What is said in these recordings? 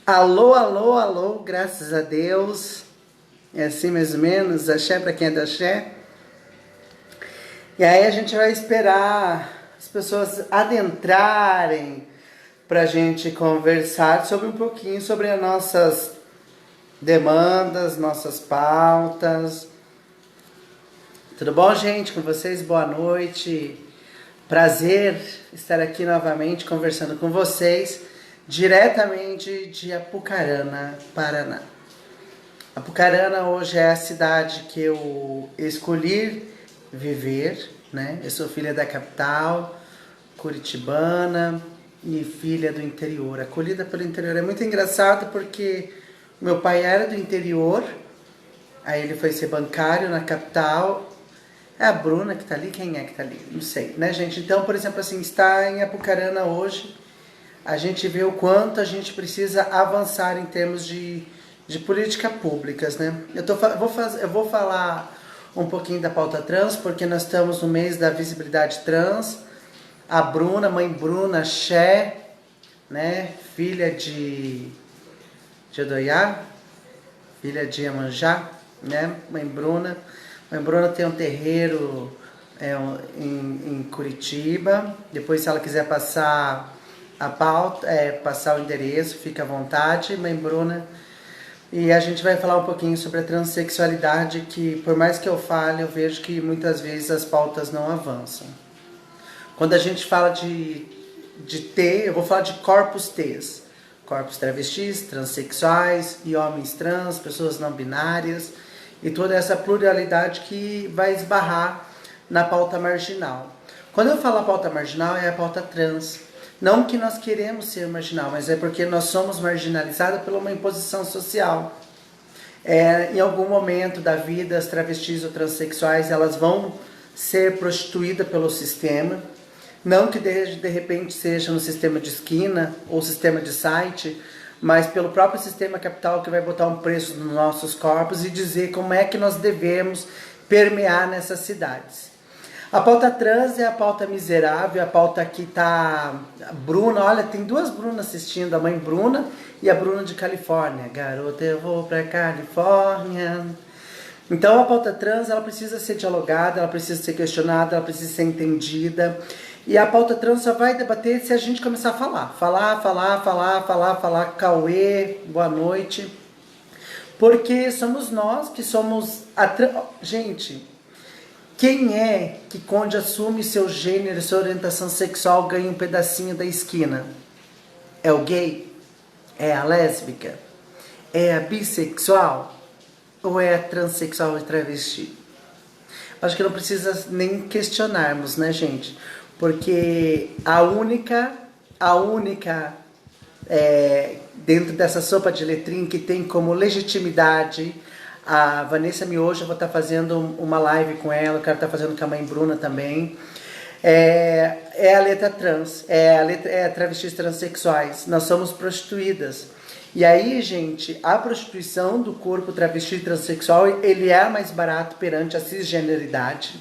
Alô, alô, alô, graças a Deus. É assim mais ou menos, axé pra quem é da axé. E aí a gente vai esperar as pessoas adentrarem pra gente conversar sobre um pouquinho sobre as nossas demandas, nossas pautas. Tudo bom, gente? Com vocês? Boa noite. Prazer estar aqui novamente conversando com vocês, diretamente de Apucarana, Paraná. Apucarana hoje é a cidade que eu escolhi viver, né? Eu sou filha da capital, curitibana e filha do interior, acolhida pelo interior. É muito engraçado porque meu pai era do interior, aí ele foi ser bancário na capital. É a Bruna que tá ali? Quem é que tá ali? Não sei, né, gente? Então, por exemplo, assim, está em Apucarana hoje, a gente vê o quanto a gente precisa avançar em termos de políticas públicas, né? Eu vou falar um pouquinho da pauta trans, porque nós estamos no mês da visibilidade trans. A Bruna, mãe Bruna Xé, né? Filha de Odoiá, filha de Iemanjá, né? Mãe Bruna. Mãe Bruna tem um terreiro em Curitiba. Depois, se ela quiser passar a pauta, passar o endereço, fica à vontade, Mãe Bruna. E a gente vai falar um pouquinho sobre a transexualidade, que por mais que eu fale, eu vejo que muitas vezes as pautas não avançam. Quando a gente fala de T, eu vou falar de corpos T's. Corpos travestis, transexuais e homens trans, pessoas não binárias e toda essa pluralidade que vai esbarrar na pauta marginal. Quando eu falo a pauta marginal, é a pauta trans. Não que nós queremos ser marginal, mas é porque nós somos marginalizados por uma imposição social. Em algum momento da vida, as travestis ou transexuais, elas vão ser prostituídas pelo sistema. Não que de repente seja no sistema de esquina ou sistema de site, mas pelo próprio sistema capital que vai botar um preço nos nossos corpos e dizer como é que nós devemos permear nessas cidades. A pauta trans é a pauta miserável, a pauta que tá... Bruna, olha, tem duas Brunas assistindo, a mãe Bruna e a Bruna de Califórnia. Garota, eu vou pra Califórnia. Então a pauta trans, ela precisa ser dialogada, ela precisa ser questionada, ela precisa ser entendida. E a pauta trans só vai debater se a gente começar a falar. Falar. Cauê, boa noite. Porque somos nós que somos... Gente, quem é que quando assume seu gênero, sua orientação sexual, ganha um pedacinho da esquina? É o gay? É a lésbica? É a bissexual? Ou é a transexual e travesti? Acho que não precisa nem questionarmos, né, gente? Porque a única dentro dessa sopa de letrinha que tem como legitimidade a Vanessa Miojo, eu vou estar fazendo uma live com ela, eu quero estar fazendo com a mãe Bruna também. É a letra trans, é a travestis transexuais. Nós somos prostituídas. E aí, gente, a prostituição do corpo travesti transexual, ele é mais barato perante a cisgeneridade.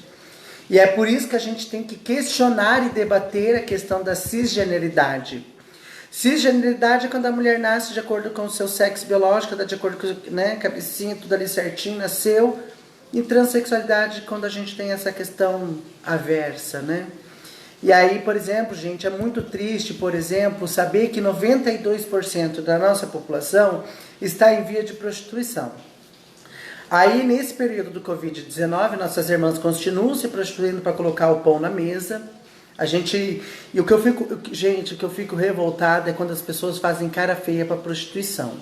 E é por isso que a gente tem que questionar e debater a questão da cisgeneridade. Cisgeneridade é quando a mulher nasce de acordo com o seu sexo biológico, de acordo com, né, cabecinha, tudo ali certinho, nasceu. E transexualidade quando a gente tem essa questão aversa, né? E aí, por exemplo, gente, é muito triste, por exemplo, saber que 92% da nossa população está em via de prostituição. Aí, nesse período do Covid-19, nossas irmãs continuam se prostituindo para colocar o pão na mesa. E o que eu fico revoltada é quando as pessoas fazem cara feia para prostituição.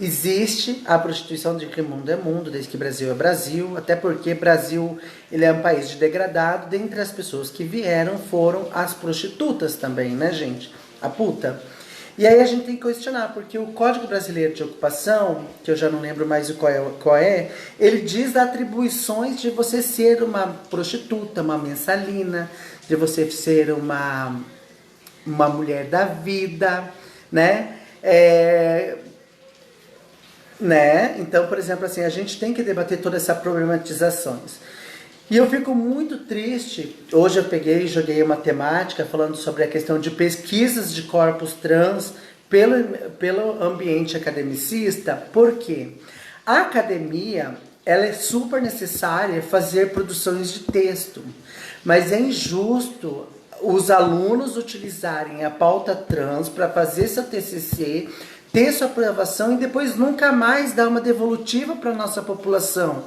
Existe a prostituição de que mundo é mundo, desde que Brasil é Brasil, até porque Brasil ele é um país de degradado. Dentre as pessoas que vieram foram as prostitutas também, né, gente? A puta. E aí a gente tem que questionar, porque o Código Brasileiro de Ocupação, que eu já não lembro mais qual é, ele diz atribuições de você ser uma prostituta, uma mensalina, de você ser uma mulher da vida, né? Então, por exemplo, assim, a gente tem que debater todas essas problematizações. E eu fico muito triste. Hoje eu peguei e joguei uma temática falando sobre a questão de pesquisas de corpos trans pelo ambiente academicista. Por quê? A academia, ela é super necessária fazer produções de texto, mas é injusto os alunos utilizarem a pauta trans para fazer seu TCC, ter sua aprovação e depois nunca mais dar uma devolutiva para a nossa população.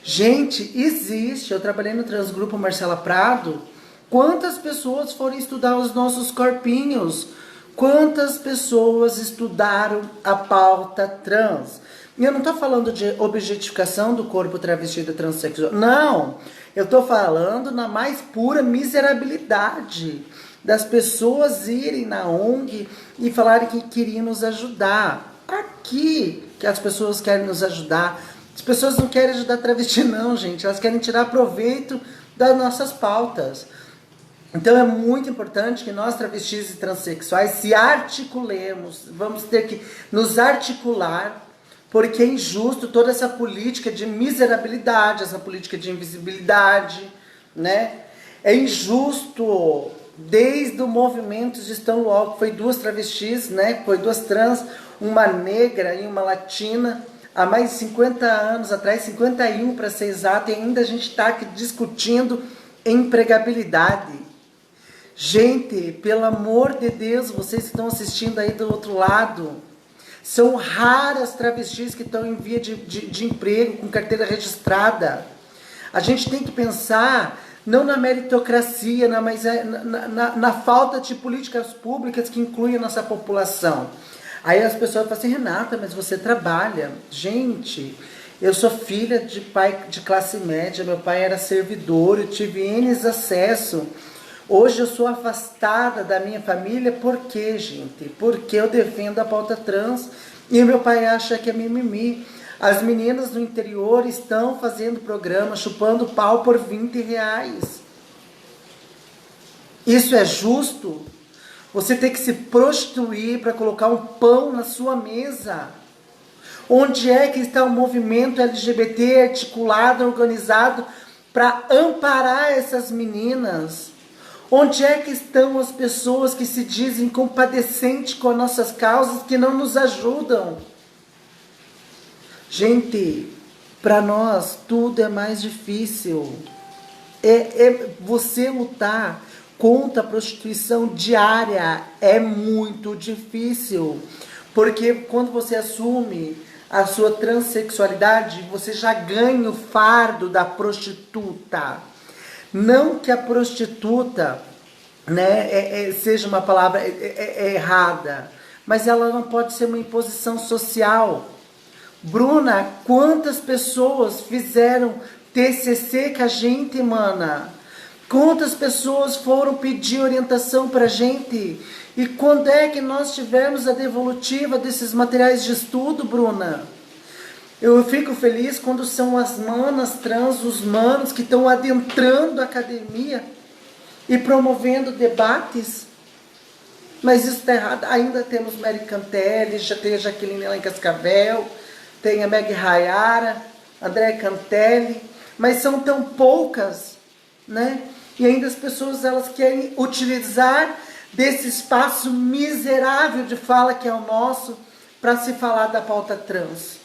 Gente, existe, eu trabalhei no Transgrupo Marcela Prado, quantas pessoas foram estudar os nossos corpinhos? Quantas pessoas estudaram a pauta trans? E eu não estou falando de objetificação do corpo travestido transexual. Não, eu estou falando na mais pura miserabilidade das pessoas irem na ONG e falarem que queriam nos ajudar. Aqui que as pessoas querem nos ajudar. As pessoas não querem ajudar travesti não, gente. Elas querem tirar proveito das nossas pautas. Então é muito importante que nós, travestis e transexuais, se articulemos. Vamos ter que nos articular, porque é injusto toda essa política de miserabilidade, essa política de invisibilidade, né? É injusto desde o movimento de Stonewall, que foi duas travestis, né? Foi duas trans, uma negra e uma latina, há mais de 50 anos atrás, 51 para ser exato, e ainda a gente está aqui discutindo empregabilidade. Gente, pelo amor de Deus, vocês que estão assistindo aí do outro lado, são raras travestis que estão em via de emprego, com carteira registrada. A gente tem que pensar não na meritocracia, mas na falta de políticas públicas que incluem a nossa população. Aí as pessoas falam assim, Renata, mas você trabalha. Gente, eu sou filha de pai de classe média, meu pai era servidor, eu tive N acesso. Hoje eu sou afastada da minha família, por quê, gente? Porque eu defendo a pauta trans e meu pai acha que é mimimi. As meninas do interior estão fazendo programa, chupando pau por R$20. Isso é justo? Você tem que se prostituir para colocar um pão na sua mesa. Onde é que está o movimento LGBT articulado, organizado para amparar essas meninas? Onde é que estão as pessoas que se dizem compadecentes com as nossas causas, que não nos ajudam? Gente, para nós tudo é mais difícil. Você lutar contra a prostituição diária é muito difícil. Porque quando você assume a sua transexualidade, você já ganha o fardo da prostituta. Não que a prostituta, né, seja uma palavra errada, mas ela não pode ser uma imposição social. Bruna, quantas pessoas fizeram TCC com a gente, mana? Quantas pessoas foram pedir orientação pra gente? E quando é que nós tivemos a devolutiva desses materiais de estudo, Bruna? Eu fico feliz quando são as manas trans, os manos que estão adentrando a academia e promovendo debates. Mas isso está errado. Ainda temos Mary Cantelli, já tem a Jaqueline lá em Cascavel, tem a Meg Rayara, André Cantelli, mas são tão poucas, né? E ainda as pessoas elas querem utilizar desse espaço miserável de fala que é o nosso para se falar da pauta trans,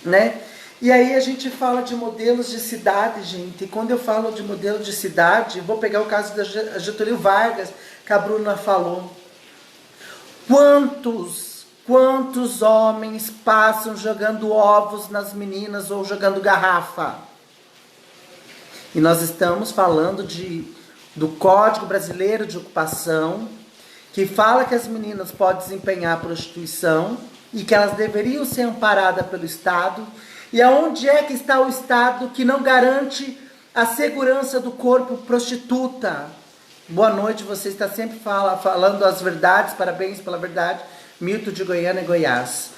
né? E aí a gente fala de modelos de cidade, gente. E quando eu falo de modelo de cidade, vou pegar o caso da Getúlio Vargas, que a Bruna falou. Quantos homens passam jogando ovos nas meninas ou jogando garrafa? E nós estamos falando do Código Brasileiro de Ocupação, que fala que as meninas podem desempenhar a prostituição e que elas deveriam ser amparadas pelo Estado. E aonde é que está o Estado que não garante a segurança do corpo prostituta? Boa noite, você está sempre falando as verdades, parabéns pela verdade. Milton de Goiânia, Goiás.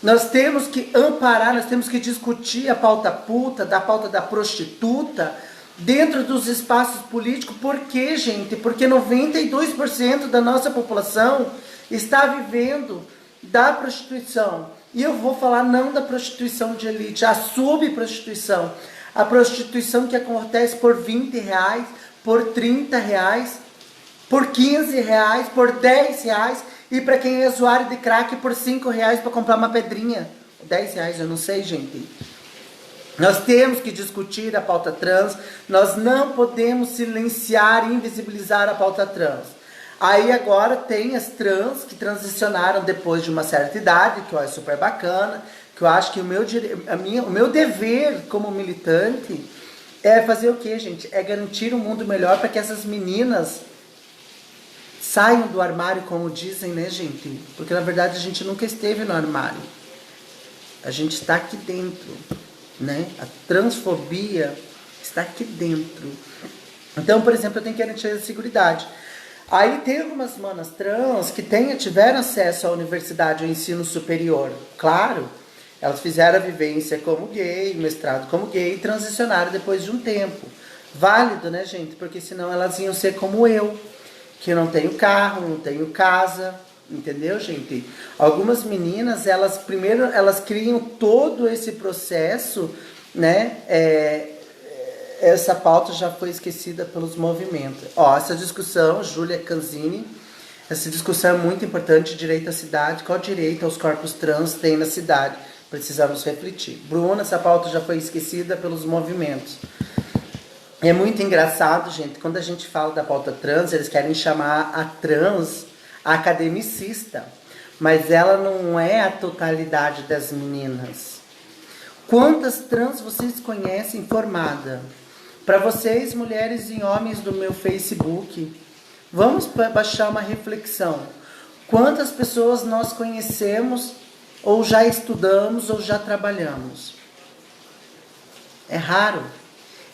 Nós temos que amparar, nós temos que discutir a pauta puta, da pauta da prostituta, dentro dos espaços políticos. Por quê, gente? Porque 92% da nossa população está vivendo da prostituição. E eu vou falar não da prostituição de elite, a subprostituição. A prostituição que acontece por R$20, por R$30, por R$15, por R$10, E para quem é usuário de crack por R$5 para comprar uma pedrinha. R$10, eu não sei, gente. Nós temos que discutir a pauta trans, nós não podemos silenciar e invisibilizar a pauta trans. Aí agora tem as trans que transicionaram depois de uma certa idade, que eu acho super bacana, que eu acho que o meu dever como militante é fazer o quê, gente? É garantir um mundo melhor para que essas meninas saiam do armário, como dizem, né, gente? Porque na verdade a gente nunca esteve no armário. A gente está aqui dentro, né? A transfobia está aqui dentro. Então, por exemplo, eu tenho que garantir a seguridade. Aí tem algumas manas trans que tiveram acesso à universidade ou ensino superior. Claro, elas fizeram a vivência como gay, mestrado como gay e transicionaram depois de um tempo. Válido, né, gente? Porque senão elas iam ser como eu, que não tenho carro, não tenho casa, entendeu, gente? Algumas meninas, elas criam todo esse processo, né? Essa pauta já foi esquecida pelos movimentos. Ó, essa discussão, Júlia Canzini, essa discussão é muito importante, direito à cidade, qual direito aos corpos trans tem na cidade? Precisamos refletir. Bruna, essa pauta já foi esquecida pelos movimentos. É muito engraçado, gente, quando a gente fala da pauta trans, eles querem chamar a trans academicista, mas ela não é a totalidade das meninas. Quantas trans vocês conhecem formada? Para vocês, mulheres e homens do meu Facebook, vamos baixar uma reflexão. Quantas pessoas nós conhecemos, ou já estudamos, ou já trabalhamos? É raro.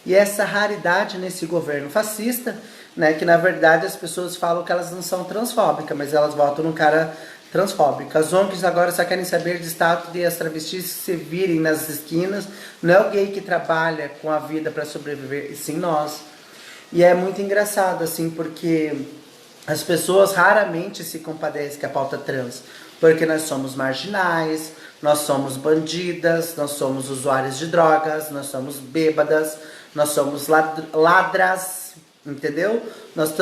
E essa raridade nesse governo fascista, né, que na verdade as pessoas falam que elas não são transfóbicas, mas elas votam no cara transfóbico. As ONGs agora só querem saber de status de as travestis que se virem nas esquinas. Não é o gay que trabalha com a vida para sobreviver, e sim nós. E é muito engraçado, assim, porque as pessoas raramente se compadecem com a pauta trans, porque nós somos marginais, nós somos bandidas, nós somos usuários de drogas, nós somos bêbadas, nós somos ladras, entendeu? Nós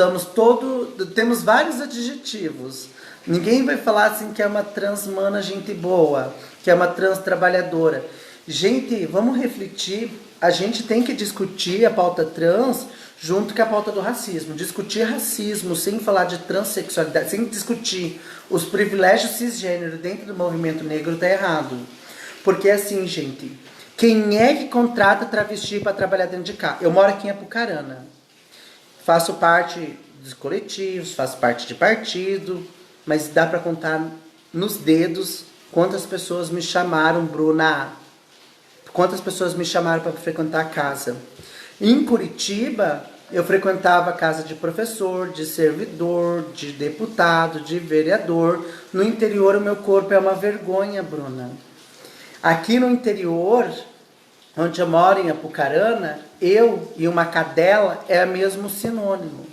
temos vários adjetivos. Ninguém vai falar assim que é uma transmana gente boa, que é uma trans trabalhadora. Gente, vamos refletir. A gente tem que discutir a pauta trans junto com a pauta do racismo. Discutir racismo sem falar de transexualidade, sem discutir os privilégios cisgênero dentro do movimento negro está errado. Porque assim, gente, quem é que contrata travesti para trabalhar dentro de casa? Eu moro aqui em Apucarana. Faço parte dos coletivos, faço parte de partido, mas dá para contar nos dedos quantas pessoas me chamaram, Bruna, quantas pessoas me chamaram para frequentar a casa. Em Curitiba, eu frequentava a casa de professor, de servidor, de deputado, de vereador. No interior, o meu corpo é uma vergonha, Bruna. Aqui no interior, onde eu moro, em Apucarana, eu e uma cadela é o mesmo sinônimo.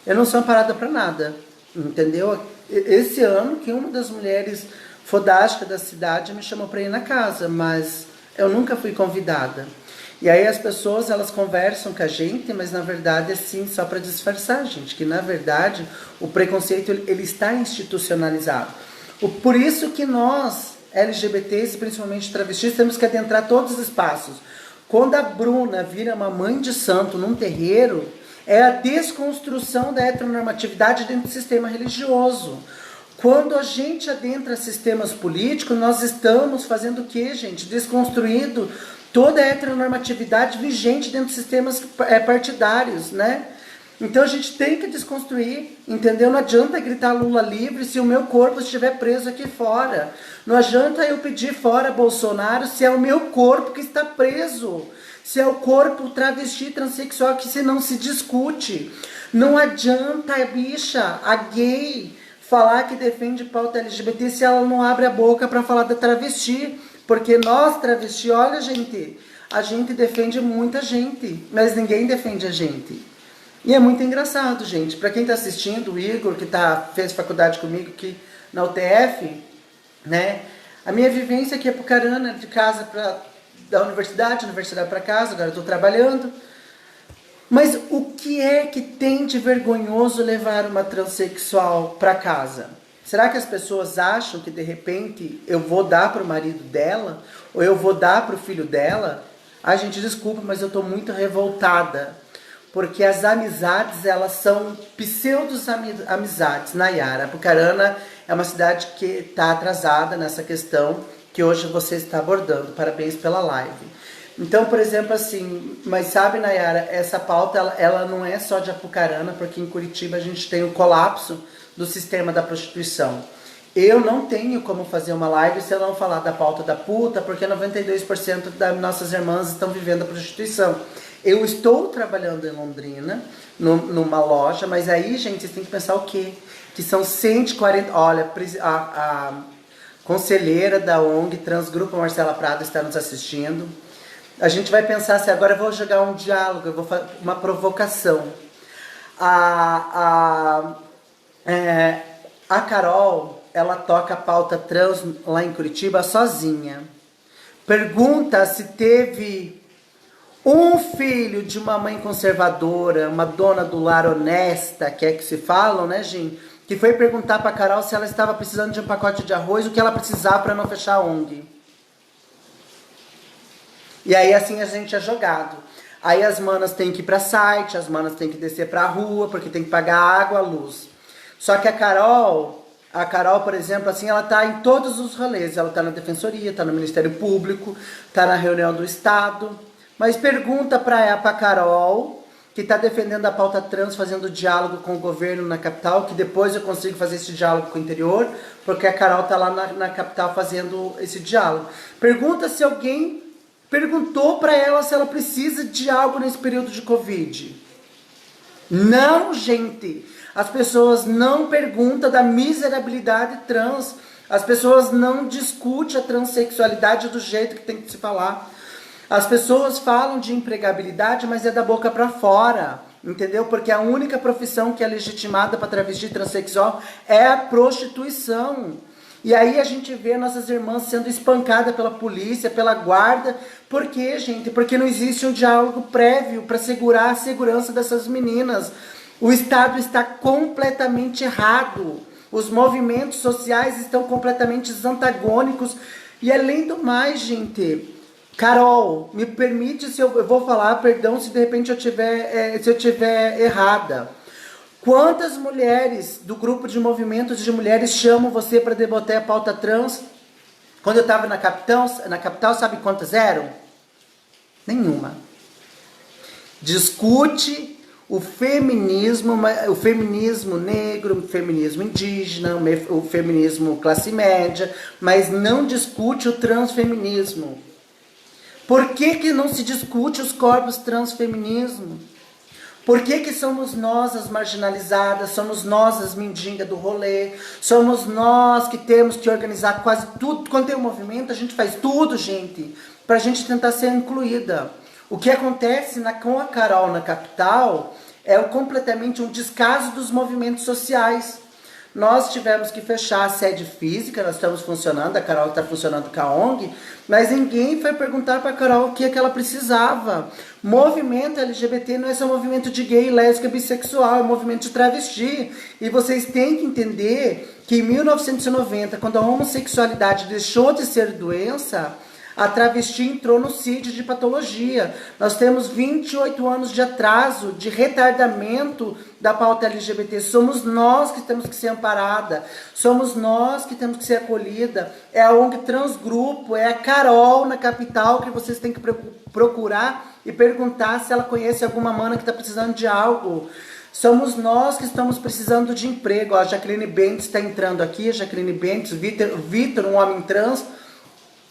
Eu não sou amparada para nada, entendeu? Esse ano que uma das mulheres fodásticas da cidade me chamou para ir na casa, mas eu nunca fui convidada. E aí as pessoas, elas conversam com a gente, mas na verdade é sim só para disfarçar, gente, que na verdade o preconceito ele está institucionalizado. Por isso que nós, LGBTs, principalmente travestis, temos que adentrar todos os espaços. Quando a Bruna vira uma mãe de santo num terreiro, é a desconstrução da heteronormatividade dentro do sistema religioso. Quando a gente adentra sistemas políticos, nós estamos fazendo o quê, gente? Desconstruindo toda a heteronormatividade vigente dentro dos sistemas partidários, né? Então a gente tem que desconstruir, entendeu? Não adianta gritar Lula livre se o meu corpo estiver preso aqui fora. Não adianta eu pedir fora Bolsonaro se é o meu corpo que está preso. Se é o corpo travesti, transexual, que se não se discute. Não adianta a bicha, a gay, falar que defende pauta LGBT se ela não abre a boca para falar da travesti. Porque nós, travesti, olha, gente, a gente defende muita gente, mas ninguém defende a gente. E é muito engraçado, gente. Para quem está assistindo, o Igor, que fez faculdade comigo aqui na UTF, né? A minha vivência aqui é Apucarana, de casa da universidade para casa, agora estou trabalhando. Mas o que é que tem de vergonhoso levar uma transexual para casa? Será que as pessoas acham que de repente eu vou dar para o marido dela? Ou eu vou dar para o filho dela? Ai, gente, desculpa, mas eu tô muito revoltada. Porque as amizades, elas são pseudo-amizades. Nayara, Apucarana é uma cidade que está atrasada nessa questão que hoje você está abordando. Parabéns pela live. Então, por exemplo, assim, mas sabe, Nayara, essa pauta, ela não é só de Apucarana, porque em Curitiba a gente tem o colapso do sistema da prostituição. Eu não tenho como fazer uma live se eu não falar da pauta da puta, porque 92% das nossas irmãs estão vivendo a prostituição. Eu estou trabalhando em Londrina, numa loja, mas aí, gente, vocês têm que pensar o quê? Que são 140... Olha, a conselheira da ONG Transgrupo, Marcela Prado, está nos assistindo. A gente vai pensar assim, agora eu vou jogar um diálogo, eu vou fazer uma provocação. A Carol, ela toca a pauta trans lá em Curitiba sozinha. Pergunta se teve um filho de uma mãe conservadora, uma dona do lar honesta, que é que se falam, né, gente? Que foi perguntar pra Carol se ela estava precisando de um pacote de arroz, o que ela precisava para não fechar a ONG. E aí assim a gente é jogado. Aí as manas têm que ir pra site, as manas têm que descer pra rua, porque tem que pagar água, luz. Só que a Carol, por exemplo, assim, ela tá em todos os rolês. Ela tá na Defensoria, tá no Ministério Público, tá na reunião do Estado. Mas pergunta pra Carol, que tá defendendo a pauta trans, fazendo diálogo com o governo na capital, que depois eu consigo fazer esse diálogo com o interior, porque a Carol tá lá na capital fazendo esse diálogo. Pergunta se alguém perguntou pra ela se ela precisa de algo nesse período de Covid. Não, gente. As pessoas não perguntam da miserabilidade trans. As pessoas não discutem a transexualidade do jeito que tem que se falar. As pessoas falam de empregabilidade, mas é da boca pra fora. Entendeu? Porque a única profissão que é legitimada para travesti e transexual é a prostituição. E aí a gente vê nossas irmãs sendo espancadas pela polícia, pela guarda. Por quê, gente? Porque não existe um diálogo prévio para segurar a segurança dessas meninas. O Estado está completamente errado. Os movimentos sociais estão completamente antagônicos. E além do mais, gente... Carol, me permite se eu vou falar, perdão se de repente se eu tiver errada. Quantas mulheres do grupo de movimentos de mulheres chamam você para debater a pauta trans? Quando eu estava na capital, sabe quantas eram? Nenhuma. Discute o feminismo negro, o feminismo indígena, o feminismo classe média, mas não discute o transfeminismo. Por que não se discute os corpos transfeminismo? Por que somos nós as marginalizadas, somos nós as mendigas do rolê, somos nós que temos que organizar quase tudo? Quando tem um movimento, a gente faz tudo, gente, para a gente tentar ser incluída. O que acontece com a Carol na capital é completamente um descaso dos movimentos sociais. Nós tivemos que fechar a sede física, nós estamos funcionando, a Carol está funcionando com a ONG, mas ninguém foi perguntar para a Carol o que ela precisava. Movimento LGBT não é só movimento de gay, lésbica, bissexual, é movimento de travesti. E vocês têm que entender que em 1990, quando a homossexualidade deixou de ser doença, a travesti entrou no CID de patologia. Nós temos 28 anos de atraso, de retardamento da pauta LGBT. Somos nós que temos que ser amparada. Somos nós que temos que ser acolhida. É a ONG Transgrupo, é a Carol na capital que vocês têm que procurar e perguntar se ela conhece alguma mana que está precisando de algo. Somos nós que estamos precisando de emprego. A Jaqueline Bentes está entrando aqui. A Jaqueline Bentes, Vitor, um homem trans.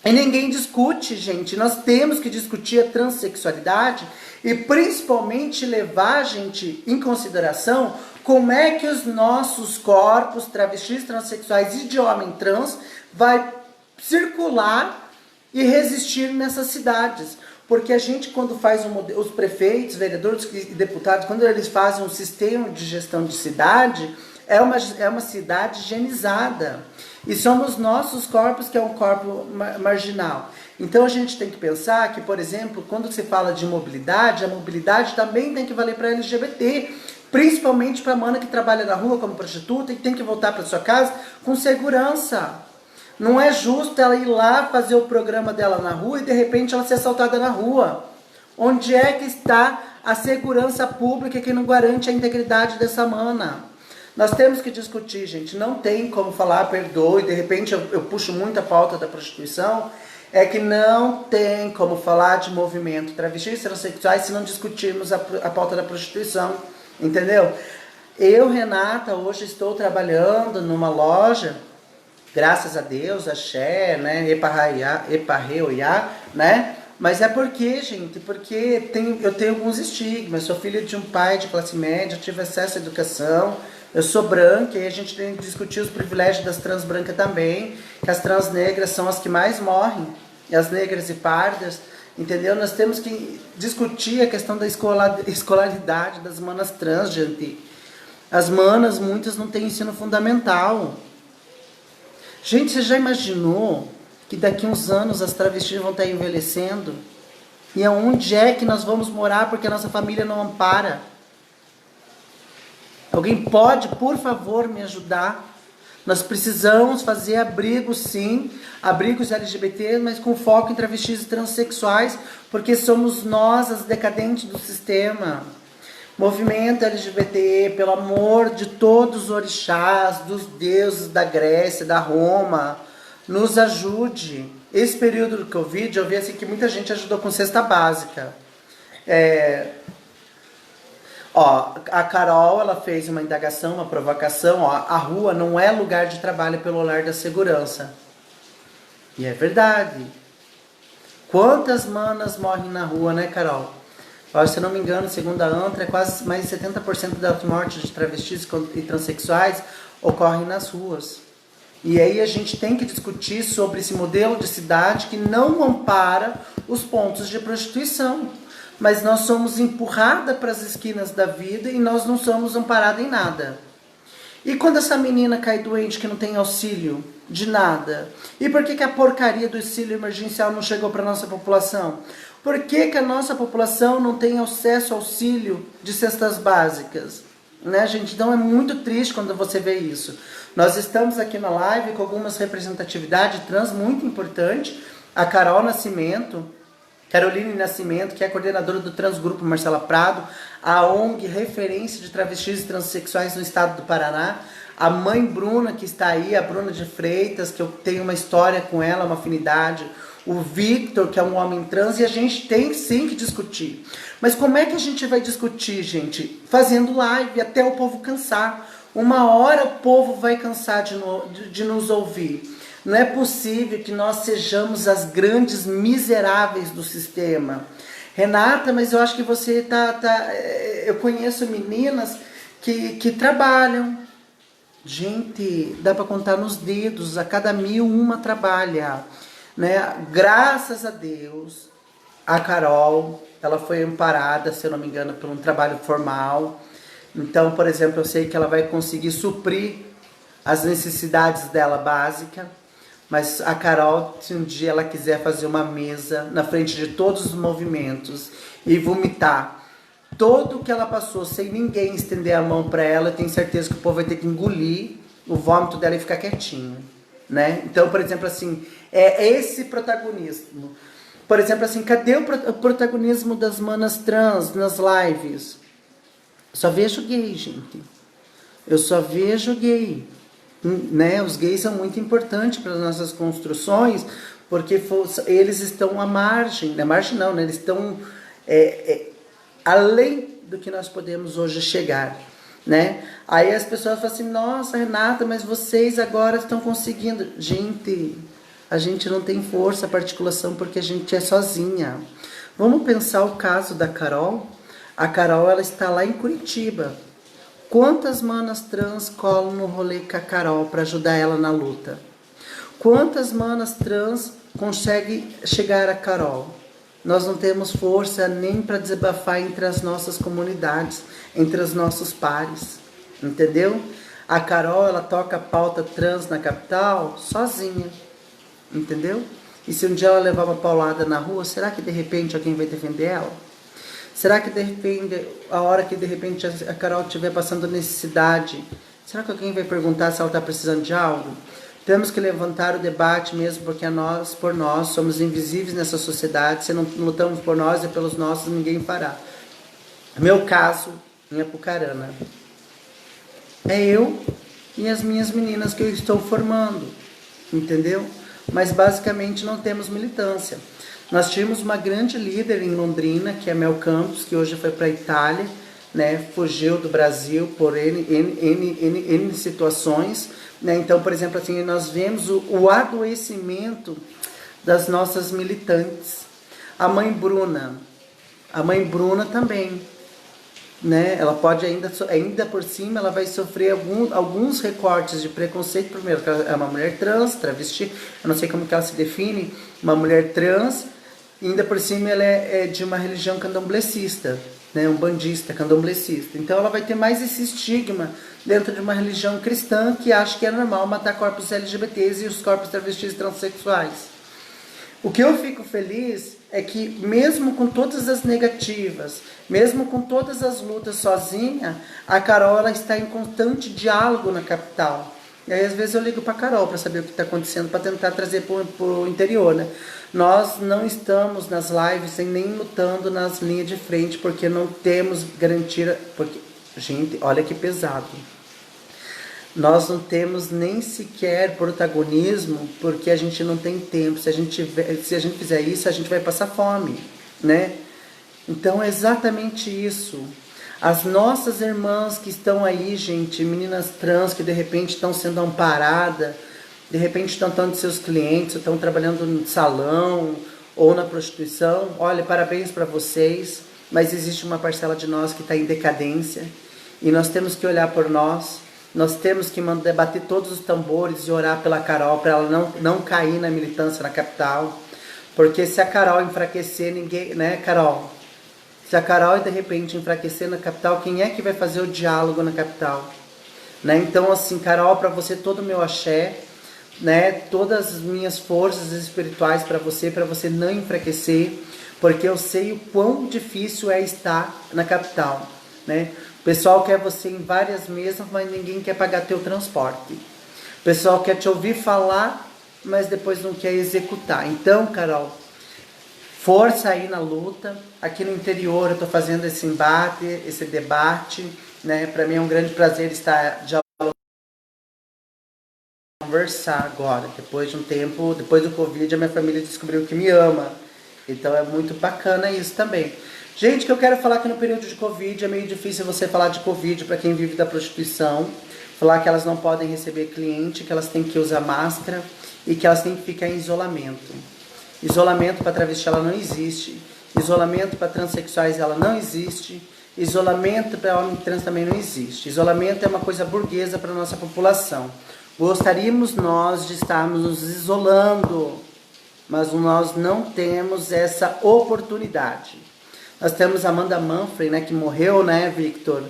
E ninguém discute, gente. Nós temos que discutir a transexualidade e principalmente levar, gente, em consideração como é que os nossos corpos travestis, transexuais e de homem trans vai circular e resistir nessas cidades. Porque a gente, quando faz os prefeitos, vereadores e deputados, quando eles fazem um sistema de gestão de cidade, é uma cidade higienizada. E somos nossos corpos que é um corpo marginal. Então a gente tem que pensar que, por exemplo, quando se fala de mobilidade, a mobilidade também tem que valer para LGBT. Principalmente para a mana que trabalha na rua como prostituta e tem que voltar para sua casa com segurança. Não é justo ela ir lá fazer o programa dela na rua e de repente ela ser assaltada na rua. Onde é que está a segurança pública que não garante a integridade dessa mana? Nós temos que discutir, gente. Não tem como falar, perdoe, de repente eu puxo muito a pauta da prostituição. É que não tem como falar de movimento travestis e transexuais se não discutirmos a pauta da prostituição. Entendeu? Eu, Renata, hoje estou trabalhando numa loja, graças a Deus, axé, né? Eparreoiá, né? Mas é porque, gente, porque eu tenho alguns estigmas. Sou filha de um pai de classe média, tive acesso à educação. Eu sou branca e a gente tem que discutir os privilégios das trans brancas também, que as trans negras são as que mais morrem, e as negras e pardas, entendeu? Nós temos que discutir a questão da escolaridade das manas trans, gente. As manas, muitas não têm ensino fundamental. Gente, você já imaginou que daqui a uns anos as travestis vão estar envelhecendo? E aonde é que nós vamos morar porque a nossa família não ampara? Alguém pode, por favor, me ajudar? Nós precisamos fazer abrigos, sim, abrigos LGBT, mas com foco em travestis e transexuais, porque somos nós as decadentes do sistema. Movimento LGBT, pelo amor de todos os orixás, dos deuses da Grécia, da Roma, nos ajude. Esse período do Covid, eu vi assim que muita gente ajudou com cesta básica. A Carol, ela fez uma indagação, uma provocação. A rua não é lugar de trabalho pelo lar da segurança. E é verdade. Quantas manas morrem na rua, né, Carol? Se eu não me engano, segundo a ANTRA, quase mais de 70% das mortes de travestis e transexuais ocorrem nas ruas. E aí a gente tem que discutir sobre esse modelo de cidade que não ampara os pontos de prostituição. Mas nós somos empurradas para as esquinas da vida e nós não somos amparadas em nada. E quando essa menina cai doente que não tem auxílio de nada? E por que a porcaria do auxílio emergencial não chegou para a nossa população? Por que a nossa população não tem acesso ao auxílio de cestas básicas? Né, gente? Então é muito triste quando você vê isso. Nós estamos aqui na live com algumas representatividades trans muito importantes. A Caroline Nascimento, que é a coordenadora do Transgrupo Marcela Prado, a ONG referência de travestis e transexuais no estado do Paraná, a mãe Bruna, que está aí, a Bruna de Freitas, que eu tenho uma história com ela, uma afinidade, o Victor, que é um homem trans, e a gente tem sim que discutir. Mas como é que a gente vai discutir, gente? Fazendo live até o povo cansar. Uma hora o povo vai cansar de nos ouvir. Não é possível que nós sejamos as grandes miseráveis do sistema. Renata, mas eu acho que você eu conheço meninas que trabalham. Gente, dá para contar nos dedos, a cada 1000 uma trabalha. Né? Graças a Deus, a Carol, ela foi amparada, se eu não me engano, por um trabalho formal. Então, por exemplo, eu sei que ela vai conseguir suprir as necessidades dela básicas. Mas a Carol, se um dia ela quiser fazer uma mesa na frente de todos os movimentos e vomitar tudo o que ela passou sem ninguém estender a mão para ela, eu tenho certeza que o povo vai ter que engolir o vômito dela e ficar quietinho, né? Então, por exemplo, assim, é esse protagonismo. Por exemplo, assim, cadê o protagonismo das manas trans nas lives? Só vejo gay, gente. Eu só vejo gay. Né? Os gays são muito importantes para as nossas construções, porque eles estão à margem, na margem não, né? Eles estão além do que nós podemos hoje chegar, né? Aí as pessoas falam assim, nossa, Renata, mas vocês agora estão conseguindo. Gente, a gente não tem força para articulação porque a gente é sozinha. Vamos pensar o caso da Carol. A Carol, ela está lá em Curitiba. Quantas manas trans colam no rolê com a Carol para ajudar ela na luta? Quantas manas trans conseguem chegar a Carol? Nós não temos força nem para desabafar entre as nossas comunidades, entre os nossos pares, entendeu? A Carol, ela toca a pauta trans na capital sozinha, entendeu? E se um dia ela levar uma paulada na rua, será que de repente alguém vai defender ela? Será que de repente, a hora que de repente a Carol estiver passando necessidade, será que alguém vai perguntar se ela está precisando de algo? Temos que levantar o debate mesmo, porque nós, por nós, somos invisíveis nessa sociedade. Se não lutamos por nós e pelos nossos, ninguém fará. Meu caso, em Apucarana, é eu e as minhas meninas que eu estou formando, entendeu? Mas basicamente não temos militância. Nós tínhamos uma grande líder em Londrina, que é Mel Campos, que hoje foi para a Itália, né? Fugiu do Brasil por N situações, né? Então, por exemplo, assim, nós vemos o adoecimento das nossas militantes. A mãe Bruna também, né? Ela pode ainda por cima, ela vai sofrer alguns recortes de preconceito. Primeiro, que ela é uma mulher trans, travesti, eu não sei como que ela se define, uma mulher trans, e ainda por cima ela é de uma religião candomblessista, né? Umbandista, candomblessista. Então ela vai ter mais esse estigma dentro de uma religião cristã que acha que é normal matar corpos LGBTs e os corpos travestis e transexuais. O que eu fico feliz é que mesmo com todas as negativas, mesmo com todas as lutas sozinha, a Carol ela está em constante diálogo na capital. E aí às vezes eu ligo para a Carol para saber o que está acontecendo, para tentar trazer para o interior, né? Nós não estamos nas lives nem lutando nas linhas de frente, porque não temos garantia, porque, gente, olha que pesado. Nós não temos nem sequer protagonismo, porque a gente não tem tempo. Se a gente fizer isso, a gente vai passar fome, né? Então é exatamente isso. As nossas irmãs que estão aí, gente, meninas trans que de repente estão sendo amparadas, de repente estão tendo seus clientes, estão trabalhando no salão ou na prostituição, olha, parabéns para vocês, mas existe uma parcela de nós que está em decadência e nós temos que olhar por nós. Nós temos que bater todos os tambores e orar pela Carol, para ela não cair na militância na capital. Porque se a Carol enfraquecer, ninguém, né, Carol? Se a Carol de repente enfraquecer na capital, quem é que vai fazer o diálogo na capital? Né? Então, assim, Carol, para você todo o meu axé, né, todas as minhas forças espirituais para você não enfraquecer, porque eu sei o quão difícil é estar na capital, né? O pessoal quer você em várias mesas, mas ninguém quer pagar teu transporte. O pessoal quer te ouvir falar, mas depois não quer executar. Então, Carol, força aí na luta. Aqui no interior eu estou fazendo esse embate, esse debate, né? Para mim é um grande prazer estar dialogando, conversar agora. Depois de um tempo, depois do Covid, a minha família descobriu que me ama. Então é muito bacana isso também. Gente, que eu quero falar que no período de Covid é meio difícil você falar de Covid para quem vive da prostituição. Falar que elas não podem receber cliente, que elas têm que usar máscara e que elas têm que ficar em isolamento. Isolamento para travesti ela não existe. Isolamento para transexuais ela não existe. Isolamento para homem trans também não existe. Isolamento é uma coisa burguesa para a nossa população. Gostaríamos nós de estarmos nos isolando, mas nós não temos essa oportunidade. Nós temos a Amanda Manfrey, né, que morreu, né, Victor?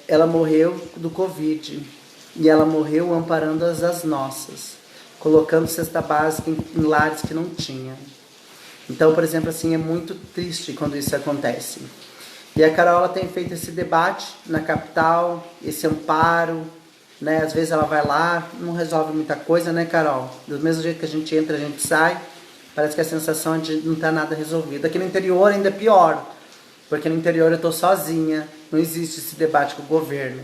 Ela morreu do Covid. E ela morreu amparando as nossas, colocando cesta básica em lares que não tinha. Então, por exemplo, assim, é muito triste quando isso acontece. E a Carol ela tem feito esse debate na capital, esse amparo, né? Às vezes ela vai lá, não resolve muita coisa, né, Carol? Do mesmo jeito que a gente entra, a gente sai. Parece que a sensação é de não estar nada resolvido. Aqui no interior ainda é pior, porque no interior eu estou sozinha, não existe esse debate com o governo.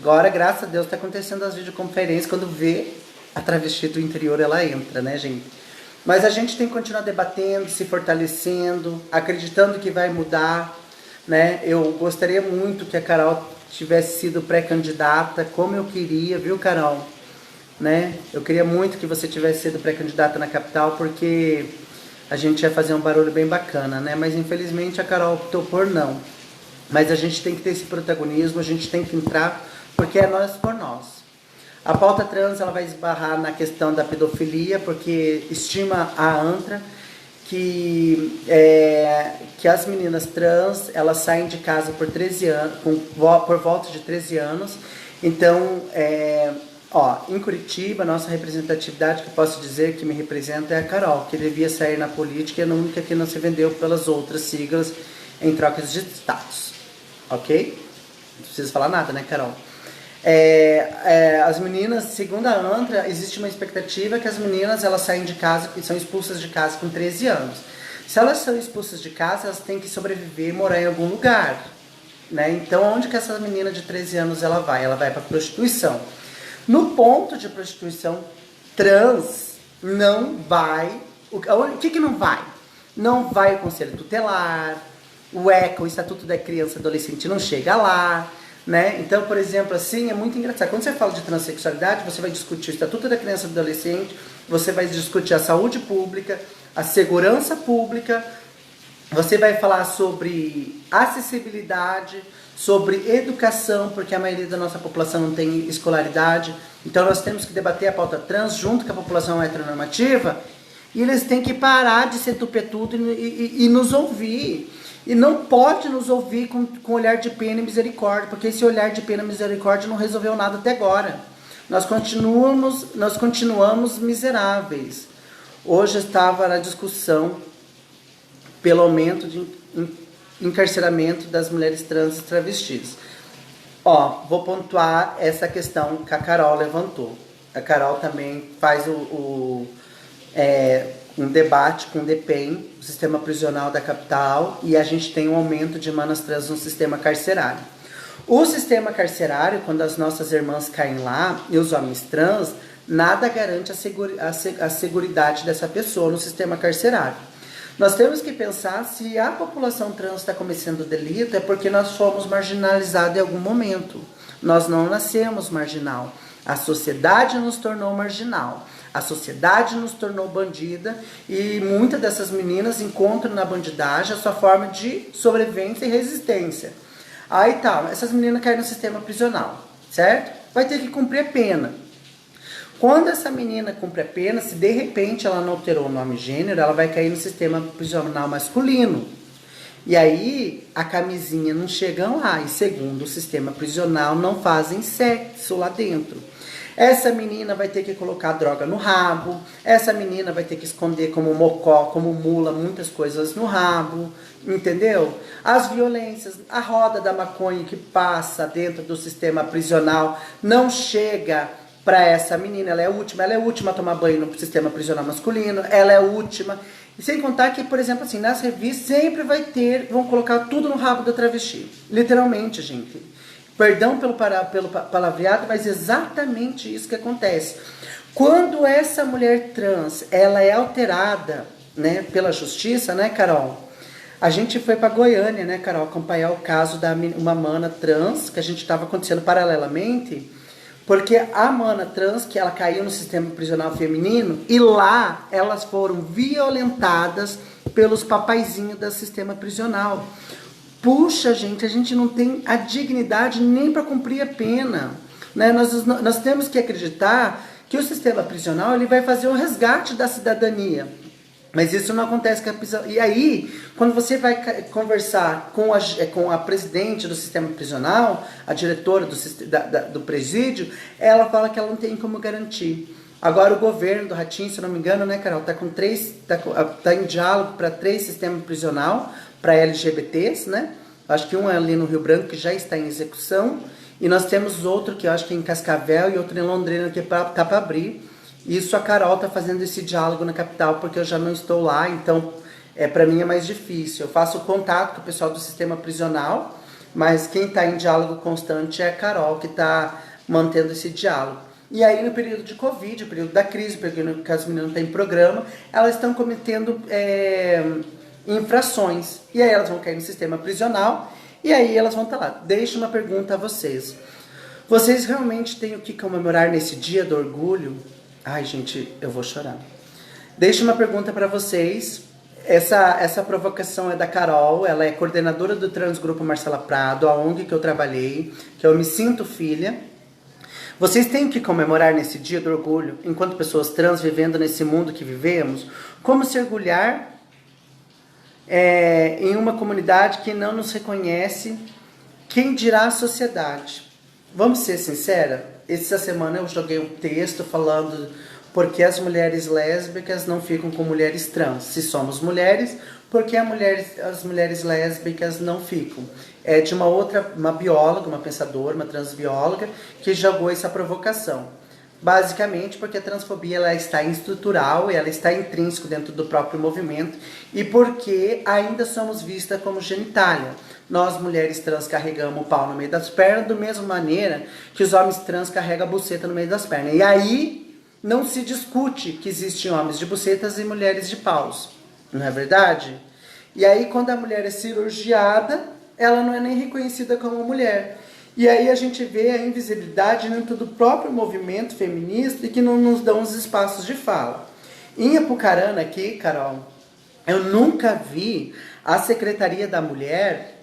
Agora, graças a Deus, está acontecendo as videoconferências, quando vê a travesti do interior, ela entra, né, gente? Mas a gente tem que continuar debatendo, se fortalecendo, acreditando que vai mudar, né? Eu gostaria muito que a Carol tivesse sido pré-candidata, como eu queria, viu, Carol? Né? Eu queria muito que você tivesse sido pré-candidata na capital, porque a gente ia fazer um barulho bem bacana, né? Mas infelizmente a Carol optou por não. Mas a gente tem que ter esse protagonismo, a gente tem que entrar, porque é nós por nós. A pauta trans ela vai esbarrar na questão da pedofilia, porque estima a ANTRA que as meninas trans elas saem de casa por 13 anos, por volta de 13 anos. Então, Ó, em Curitiba, nossa representatividade, que posso dizer que me representa, é a Carol, que devia sair na política e é a única que não se vendeu pelas outras siglas em trocas de status. Ok? Não precisa falar nada, né, Carol? As meninas, segundo a ANTRA, existe uma expectativa que as meninas elas saem de casa e são expulsas de casa com 13 anos. Se elas são expulsas de casa, elas têm que sobreviver e morar em algum lugar. Né? Então, onde que essa menina de 13 anos ela vai? Ela vai para prostituição. No ponto de prostituição trans, não vai... O que não vai? Não vai o Conselho Tutelar, o ECA, o Estatuto da Criança e Adolescente, não chega lá, né? Então, por exemplo, assim, é muito engraçado. Quando você fala de transexualidade, você vai discutir o Estatuto da Criança e do Adolescente, você vai discutir a saúde pública, a segurança pública, você vai falar sobre acessibilidade, sobre educação, porque a maioria da nossa população não tem escolaridade. Então nós temos que debater a pauta trans junto com a população heteronormativa, e eles têm que parar de ser tupetudo e nos ouvir. E não pode nos ouvir com olhar de pena e misericórdia, porque esse olhar de pena e misericórdia não resolveu nada até agora. Nós continuamos miseráveis. Hoje estava na discussão pelo aumento de encarceramento das mulheres trans e travestis. Ó, vou pontuar essa questão que a Carol levantou. A Carol também faz um debate com o DEPEN, o sistema prisional da capital, e a gente tem um aumento de manas trans no sistema carcerário. O sistema carcerário, quando as nossas irmãs caem lá, e os homens trans, nada garante a seguridade dessa pessoa no sistema carcerário. Nós temos que pensar se a população trans está cometendo delito é porque nós fomos marginalizados em algum momento. Nós não nascemos marginal. A sociedade nos tornou marginal. A sociedade nos tornou bandida e muitas dessas meninas encontram na bandidagem a sua forma de sobrevivência e resistência. Aí tá, essas meninas caem no sistema prisional, certo? Vai ter que cumprir a pena. Quando essa menina cumpre a pena, se de repente ela não alterou o nome e gênero, ela vai cair no sistema prisional masculino. E aí a camisinha não chega lá. E segundo o sistema prisional, não fazem sexo lá dentro. Essa menina vai ter que colocar droga no rabo. Essa menina vai ter que esconder como mocó, como mula, muitas coisas no rabo. Entendeu? As violências, a roda da maconha que passa dentro do sistema prisional não chega para essa menina, ela é a última a tomar banho no sistema prisional masculino, ela é a última. E sem contar que, por exemplo, assim, nas revistas sempre vão colocar tudo no rabo da travesti. Literalmente, gente. Perdão pelo palavreado, mas exatamente isso que acontece. Quando essa mulher trans, ela é alterada, né, pela justiça, né, Carol? A gente foi para Goiânia, né, Carol, acompanhar o caso da uma mana trans, que a gente estava acontecendo paralelamente. Porque a mana trans, que ela caiu no sistema prisional feminino, e lá elas foram violentadas pelos papaizinhos do sistema prisional. Puxa, gente, a gente não tem a dignidade nem para cumprir a pena. Né? Nós temos que acreditar que o sistema prisional ele vai fazer o resgate da cidadania. Mas isso não acontece com a prisão. E aí, quando você vai conversar com a presidente do sistema prisional, a diretora do presídio, ela fala que ela não tem como garantir. Agora o governo do Ratinho, se eu não me engano, né, Carol, tá em diálogo para 3 sistemas prisional para LGBTs, né? Acho que um é ali no Rio Branco, que já está em execução, e nós temos outro que eu acho que é em Cascavel e outro em Londrina, que tá para abrir. Isso a Carol está fazendo esse diálogo na capital, porque eu já não estou lá, então para mim é mais difícil. Eu faço contato com o pessoal do sistema prisional, mas quem está em diálogo constante é a Carol, que está mantendo esse diálogo. E aí no período de Covid, no período da crise, porque as meninas não têm programa, elas estão cometendo infrações. E aí elas vão cair no sistema prisional, e aí elas vão estar lá. Deixo uma pergunta a vocês. Vocês realmente têm o que comemorar nesse dia do orgulho? Ai, gente, eu vou chorar. Deixo uma pergunta para vocês. Essa provocação é da Carol, ela é coordenadora do Transgrupo Marcela Prado, a ONG que eu trabalhei, que eu me sinto filha. Vocês têm que comemorar nesse dia do orgulho, enquanto pessoas trans vivendo nesse mundo que vivemos, como se orgulhar em uma comunidade que não nos reconhece, quem dirá a sociedade? Vamos ser sinceros? essa semana eu joguei um texto falando por que as mulheres lésbicas não ficam com mulheres trans. Se somos mulheres, por que as mulheres lésbicas não ficam? É de uma bióloga, uma pensadora, uma transbióloga, que jogou essa provocação. Basicamente porque a transfobia ela está estrutural, ela está intrínseco dentro do próprio movimento e porque ainda somos vistas como genitália. Nós, mulheres trans, carregamos o pau no meio das pernas da mesma maneira que os homens trans carregam a buceta no meio das pernas. E aí não se discute que existem homens de bucetas e mulheres de paus, não é verdade? E aí quando a mulher é cirurgiada, ela não é nem reconhecida como mulher. E aí a gente vê a invisibilidade dentro do próprio movimento feminista e que não nos dão os espaços de fala. Em Apucarana aqui, Carol, eu nunca vi a Secretaria da Mulher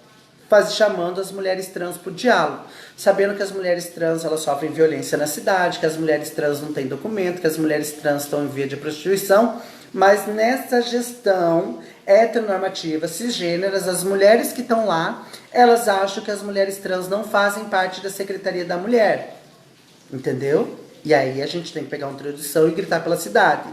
chamando as mulheres trans para o diálogo, sabendo que as mulheres trans elas sofrem violência na cidade, que as mulheres trans não têm documento, que as mulheres trans estão em via de prostituição, mas nessa gestão heteronormativa, cisgêneras, as mulheres que estão lá, elas acham que as mulheres trans não fazem parte da Secretaria da Mulher, entendeu? E aí a gente tem que pegar uma introdução e gritar pela cidade.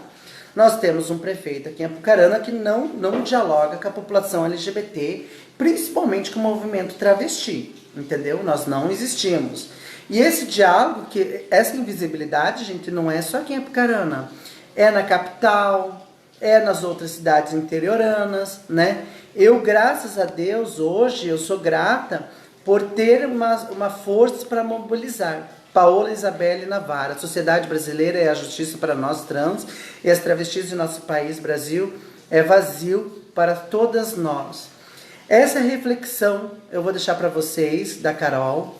Nós temos um prefeito aqui em Apucarana que não dialoga com a população LGBT, principalmente com o movimento travesti, entendeu? Nós não existimos. E esse diálogo, essa invisibilidade, gente, não é só aqui em Apucarana, é na capital, é nas outras cidades interioranas, né? Eu, graças a Deus, hoje, eu sou grata por ter uma força para mobilizar. Paola Isabelle Navarra, a Sociedade Brasileira é a Justiça para nós trans e as travestis de nosso país, Brasil, é vazio para todas nós. Essa reflexão eu vou deixar para vocês, da Carol,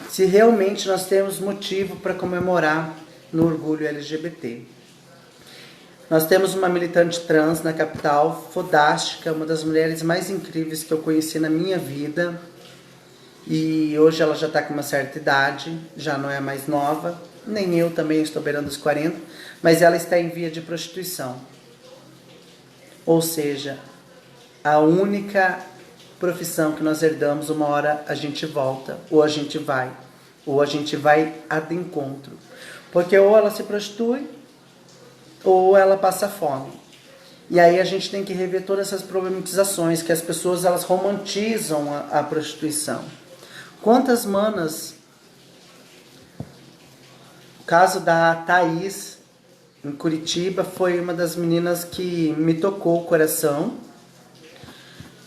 se realmente nós temos motivo para comemorar no orgulho LGBT. Nós temos uma militante trans na capital, fodástica, uma das mulheres mais incríveis que eu conheci na minha vida. E hoje ela já está com uma certa idade, já não é mais nova, nem eu também estou beirando os 40, mas ela está em via de prostituição. Ou seja, a única profissão que nós herdamos, uma hora a gente volta, ou a gente vai ad encontro. Porque ou ela se prostitui, ou ela passa fome. E aí a gente tem que rever todas essas problematizações, que as pessoas elas romantizam a prostituição. Quantas manas, o caso da Thaís, em Curitiba, foi uma das meninas que me tocou o coração.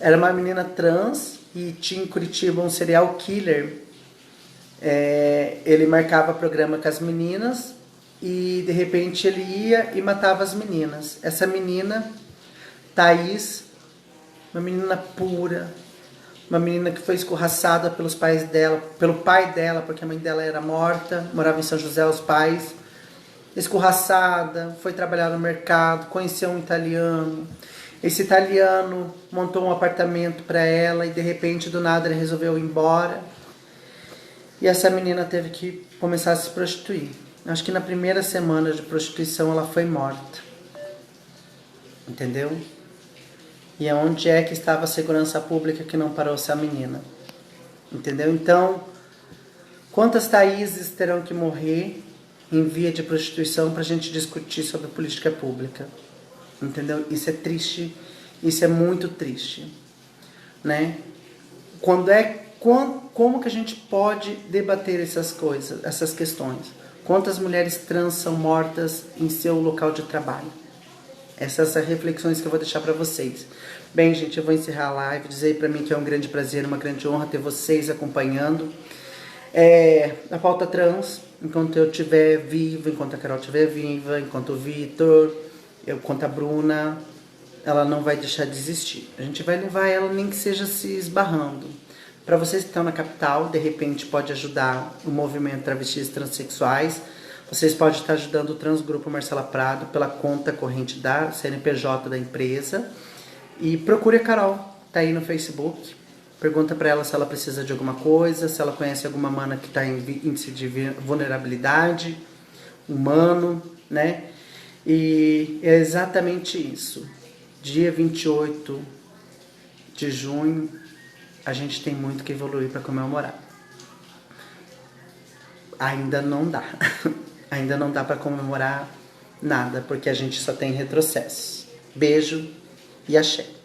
Era uma menina trans e tinha em Curitiba um serial killer. Ele marcava programa com as meninas e de repente ele ia e matava as meninas. Essa menina, Thaís, uma menina pura, uma menina que foi escorraçada pelos pais dela, pelo pai dela, porque a mãe dela era morta, morava em São José, os pais, escorraçada, foi trabalhar no mercado, conheceu um italiano. Esse italiano montou um apartamento para ela e de repente, do nada, ele resolveu ir embora. E essa menina teve que começar a se prostituir. Acho que na primeira semana de prostituição ela foi morta. Entendeu? E aonde é que estava a segurança pública que não parou essa menina? Entendeu? Então, quantas Thaíses terão que morrer em via de prostituição para a gente discutir sobre política pública? Entendeu? Isso é triste, isso é muito triste, né? Como que a gente pode debater essas coisas, essas questões? Quantas mulheres trans são mortas em seu local de trabalho? Essas são as reflexões que eu vou deixar para vocês. Bem, gente, eu vou encerrar a live, dizer para mim que é um grande prazer, uma grande honra ter vocês acompanhando. A pauta trans, enquanto eu estiver viva, enquanto a Carol estiver viva, enquanto o Vitor, enquanto a Bruna, ela não vai deixar de existir. A gente vai levar ela nem que seja se esbarrando. Para vocês que estão na capital, de repente pode ajudar o movimento travestis transexuais. Vocês podem estar ajudando o Transgrupo Marcela Prado pela conta corrente da CNPJ da empresa. E procure a Carol, tá aí no Facebook. Pergunta para ela se ela precisa de alguma coisa, se ela conhece alguma mana que está em índice de vulnerabilidade humano, né? E é exatamente isso. Dia 28 de junho, a gente tem muito que evoluir para comemorar. ainda não dá. Ainda não dá para comemorar nada, porque a gente só tem retrocessos. Beijo e axé.